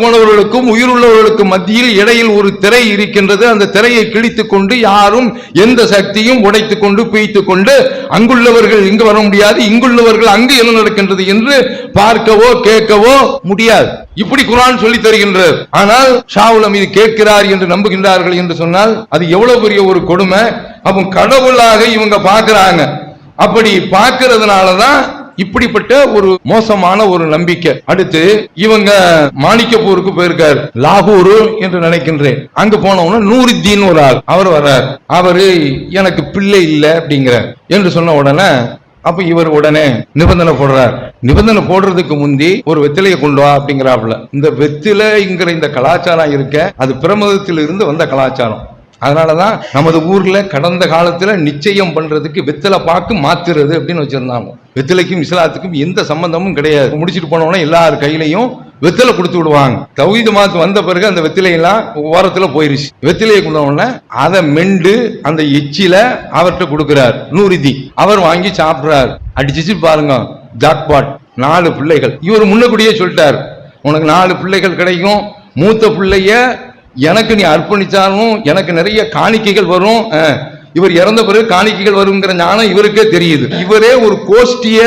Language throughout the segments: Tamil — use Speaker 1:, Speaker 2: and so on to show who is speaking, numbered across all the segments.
Speaker 1: போனவர்களுக்கும் உயிருள்ளவர்களுக்கும் மத்தியில் இடையில் ஒரு திரை இருக்கின்றது. அந்த திரையை கிழித்துக் கொண்டு யாரும் எந்த சக்தியும் உடைத்துக் கொண்டு பிய்த்துக் கொண்டு அங்குள்ளவர்கள் இங்கு வர முடியாது, இங்குள்ளவர்கள் அங்கு என்ன நடக்கின்றது என்று பார்க்கவோ கேட்கவோ முடியாது. இப்படி குர்ஆன் சொல்லி தருகின்றது. ஆனால் ஷாவுல் அமீது கேட்கிறார் என்று நம்புகின்றார்கள் என்று சொன்னால் அது எவ்வளவு பெரிய ஒரு கொடுமை. அப்ப கடவுளாக இவங்க பார்க்கிறாங்க. அப்படி பார்க்கிறதுனாலதான் இப்படிப்பட்ட ஒரு மோசமான ஒரு நம்பிக்கை. அடுத்து இவங்க மாணிக்கப்பூருக்கு போயிருக்காரு, லாகூர் என்று நினைக்கின்றேன். அங்க போனவன நூருத்தீன் ஒரு ஆள், அவர் வர்றார். அவரு எனக்கு பிள்ளை இல்லை அப்படிங்கிறார் என்று சொன்ன உடனே அப்ப இவர் உடனே நிபந்தனை போடுறார். நிபந்தனை போடுறதுக்கு முந்தி ஒரு வெத்திலையை கொண்டு வா அப்படிங்கிறாப்புல. இந்த வெத்திலைங்கிற இந்த கலாச்சாரம் இருக்க அது பிரமதத்தில் இருந்து வந்த கலாச்சாரம். அதனாலதான் நமது ஊர்ல கடந்த காலத்துல நிச்சயம் பண்றதுக்கு வெத்திலை பாக்கு மாத்துறது அப்படின்னு வச்சிருந்தாங்க. வெத்திலைக்கும் இஸ்லாத்துக்கும் எந்த சம்பந்தமும் கிடையாது. முடிச்சுட்டு போனோம்னா எல்லார் கையிலையும் வெத்திலை கொடுத்து விடுவாங்க. தௌஹீத் மாத்து வந்த பிறகு அந்த வெத்திலையெல்லாம் ஓரத்துல போயிருச்சு. வெத்திலையை கொண்டவுடனே அதை மெண்டு அந்த எச்சில அவர்கிட்ட கொடுக்கிறார் நூருதி. அவர் வாங்கி சாப்பிடுறார். அடிச்சு பாருங்க, ஜாக்பாட், 4 பிள்ளைகள். இவர் முன்னக்கூடியே சொல்லிட்டார், உனக்கு 4 பிள்ளைகள் கிடைக்கும். மூத்த பிள்ளைய எனக்கு நீ அர்ப்பணிச்சாலும் எனக்கு நிறைய காணிக்கைகள் வரும். இவர் இறந்த பிறகு காணிக்கைகள் வருங்கிற ஞானம் இவருக்கே தெரியுது. இவரே ஒரு கோஷ்டிய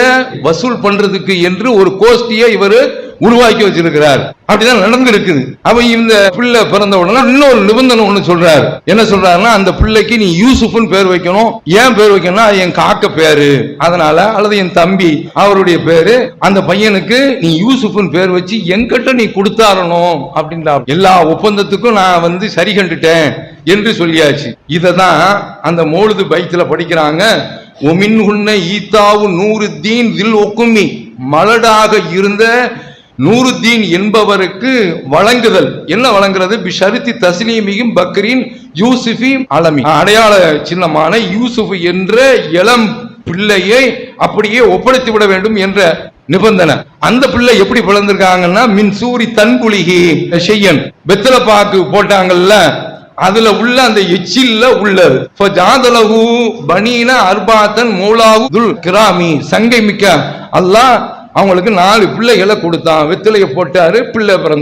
Speaker 1: வசூல் பண்றதுக்கு என்று ஒரு கோஷ்டியை இவரு உருவாக்கி வச்சிருக்கிறார். அப்படிதான் நடந்து இருக்குது. அப்ப இந்த பிள்ளை பிறந்த உடனே இன்னொரு நிபந்தனை ஒண்ணு சொல்றாரு. என்ன சொல்றாருன்னா, அந்த பிள்ளைக்கு நீ யூசுப்னு பேர் வைக்கணும். ஏன் பேர் வைக்கணும்னா என் காக்க பேரு அதனால, அல்லது என் தம்பி அவருடைய பேரு, அந்த பையனுக்கு நீ யூசுப்னு பேர் வச்சு என்கிட்ட நீ கொடுத்தாரணும் அப்படின்ற எல்லா ஒப்பந்தத்துக்கும் நான் சரி கண்டுட்டேன் என்று சொல்லியாச்சு. இததான் அந்த மௌலிது பைத்துல படிக்கிறாங்க. ஒமின்ஹுன்ன ஈத்தாவு நூருத்தீன் தில் ஒக்குமி, மலடாக இருந்த நூருத்தீன் என்பவருக்கு வழங்குதல். என்ன வழங்குறது? பிஷருத்தி தஸ்லீமியும் பக்ரீன் யூசுஃபி அலமி, அடையாள சின்னமான யூசுப் என்ற இளம் பிள்ளையை அப்படியே ஒப்படைத்து விட வேண்டும் என்ற நிபந்தனை. அந்த பிள்ளை எப்படி பிறந்திருக்காங்கன்னா, மின் சூரி தன்புலிகி செய்யன், வெத்தலை பாக்கு போட்டாங்கல்ல அதுல உள்ள அந்த எச்சில்ல உள்ளது. ஃபஜாதலஹு பனீன அர்பாத்தன் மௌலாஹு துல் கிராமி, சங்கை மிக்க அல்லாஹ் அவங்களுக்கு 4 பிள்ளைகளை கொடுத்தான். வெத்திலையை போட்டாரு, பிள்ளை பிறந்து